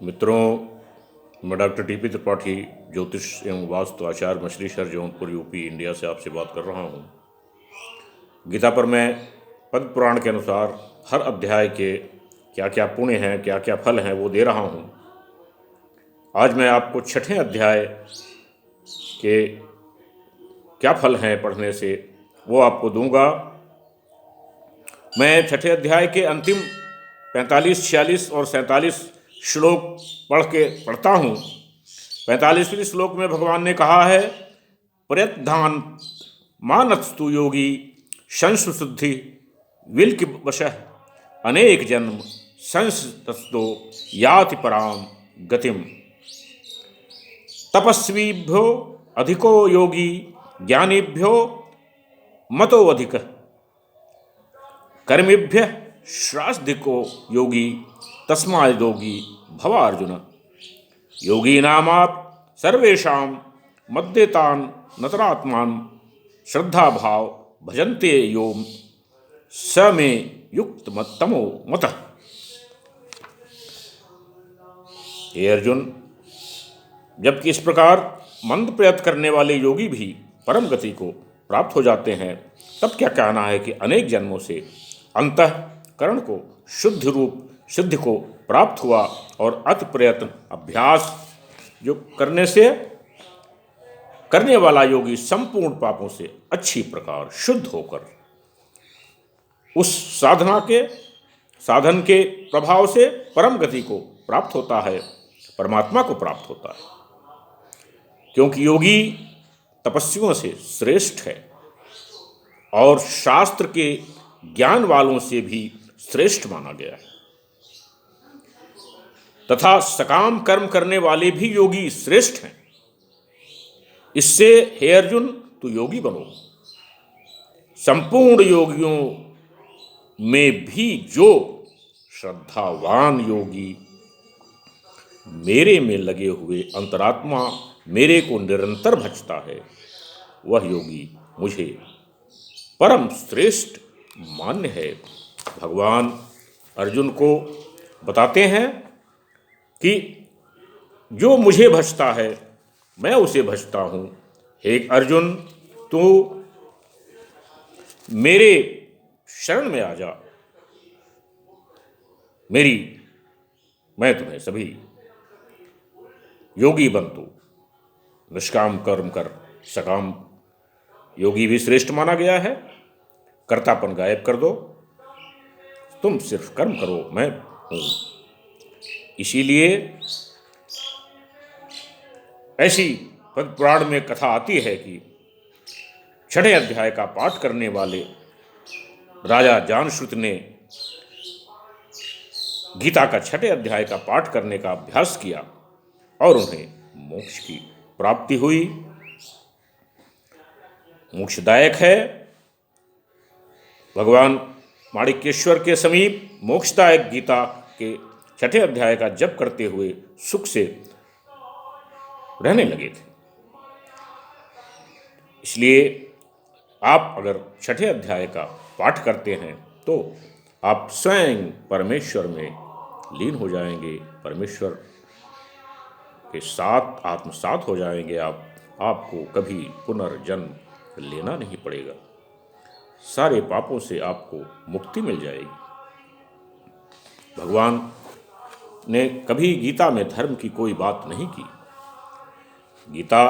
मित्रों, मैं doctor TP Tripathi, ज्योतिष एवं वास्तु आचार्य, मछली शहर, जौनपुर, यूपी, इंडिया से आपसे बात कर रहा हूँ। गीता पर मैं पद्म पुराण के अनुसार हर अध्याय के क्या क्या पुण्य हैं, क्या क्या फल हैं, वो दे रहा हूँ। आज मैं आपको छठे अध्याय के क्या फल हैं पढ़ने से वो आपको दूंगा। मैं छठे अध्याय के अंतिम 45, 46 और 47 श्लोक पढ़ता हूँ। 45वें श्लोक में भगवान ने कहा है, प्रयत्धान मानस्तु योगी संशु शुद्धि विल्क वशः अनेक जन्म संसतो याति पराम गतिम। तपस्वीभ्यो अधिको योगी ज्ञानीभ्यो मतो अधिक कर्मिभ्य श्राद्धिको योगी तस्मा योगी भव अर्जुन। योगी नामाप सर्वेषां मद्यतान नतरात्मान श्रद्धा भाव भजन्ते योम स मे युक्त तमो मतः। हे अर्जुन, जबकि इस प्रकार मंद प्रयत्न करने वाले योगी भी परम गति को प्राप्त हो जाते हैं, तब क्या कहना है कि अनेक जन्मों से अंतःकरण को शुद्ध रूप सिद्धि को प्राप्त हुआ और अति प्रयत्न अभ्यास जो करने वाला योगी संपूर्ण पापों से अच्छी प्रकार शुद्ध होकर उस साधन के प्रभाव से परम गति को प्राप्त होता है, परमात्मा को प्राप्त होता है। क्योंकि योगी तपस्वियों से श्रेष्ठ है और शास्त्र के ज्ञान वालों से भी श्रेष्ठ माना गया है, तथा सकाम कर्म करने वाले भी योगी श्रेष्ठ हैं। इससे हे अर्जुन, तू योगी बनो। संपूर्ण योगियों में भी जो श्रद्धावान योगी मेरे में लगे हुए अंतरात्मा मेरे को निरंतर भजता है, वह योगी मुझे परम श्रेष्ठ मान्य है। भगवान अर्जुन को बताते हैं कि जो मुझे भजता है मैं उसे भजता हूँ। हे अर्जुन, तू मेरे शरण में आ जा, मैं तुम्हें सभी योगी बन तू, निष्काम कर्म कर। सकाम योगी भी श्रेष्ठ माना गया है। कर्तापन गायब कर दो, तुम सिर्फ कर्म करो, मैं हूँ। इसीलिए ऐसी पद्म पुराण में कथा आती है कि छठे अध्याय का पाठ करने वाले राजा जानश्रुत ने गीता का छठे अध्याय का पाठ करने का अभ्यास किया और उन्हें मोक्ष की प्राप्ति हुई। मोक्षदायक है। भगवान माणिक्येश्वर के समीप मोक्षदायक गीता के छठे अध्याय का जप करते हुए सुख से रहने लगे थे। इसलिए आप अगर छठे अध्याय का पाठ करते हैं तो आप स्वयं परमेश्वर में लीन हो जाएंगे, परमेश्वर के साथ आत्मसात हो जाएंगे। आपको कभी पुनर्जन्म लेना नहीं पड़ेगा। सारे पापों से आपको मुक्ति मिल जाएगी। भगवान ने कभी गीता में धर्म की कोई बात नहीं की। गीता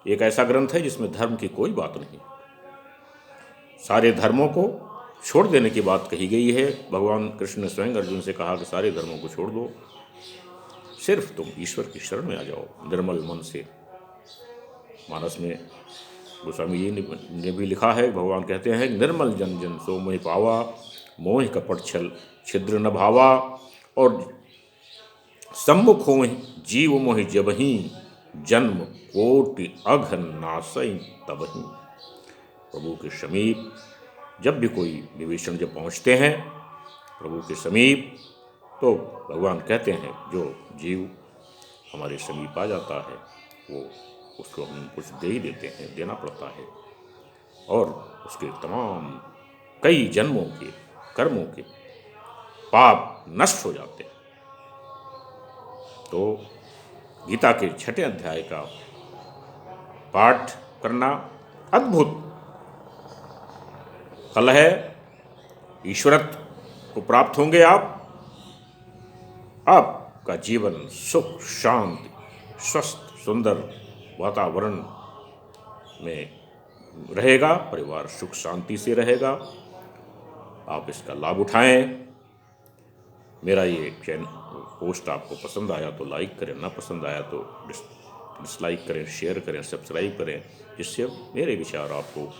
एक ऐसा ग्रंथ है जिसमें धर्म की कोई बात नहीं। सारे धर्मों को छोड़ देने की बात कही गई है। भगवान कृष्ण ने स्वयं अर्जुन से कहा कि सारे धर्मों को छोड़ दो, सिर्फ तुम ईश्वर की शरण में आ जाओ निर्मल मन से। मानस में गोस्वामी जी ने भी लिखा है, भगवान कहते हैं, निर्मल जन जन सो मोहि पावा, मोहि कपट छल छिद्र न भावा, और सम्मुख हो जीव मोहि जबहि, जन्म कोटि अघ नासई तबहि। प्रभु के समीप जब भी कोई विभीषण जब पहुँचते हैं प्रभु के समीप, तो भगवान कहते हैं जो जीव हमारे समीप आ जाता है वो उसको हम कुछ दे ही देते हैं, देना पड़ता है, और उसके तमाम कई जन्मों के कर्मों के पाप नष्ट हो जाते हैं। तो गीता के 6ठे अध्याय का पाठ करना अद्भुत फल है। ईश्वरत्व को प्राप्त होंगे आपका जीवन सुख शांति स्वस्थ सुंदर वातावरण में रहेगा, परिवार सुख शांति से रहेगा। आप इसका लाभ उठाएं। मेरा ये पोस्ट आपको पसंद आया तो लाइक करें, ना पसंद आया तो डिसलाइक करें, शेयर करें, सब्सक्राइब करें, जिससे मेरे विचार आपको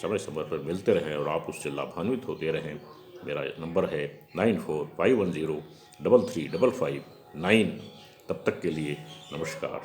समय समय पर मिलते रहें और आप उससे लाभान्वित होते रहें। मेरा नंबर है 9451033559। तब तक के लिए नमस्कार।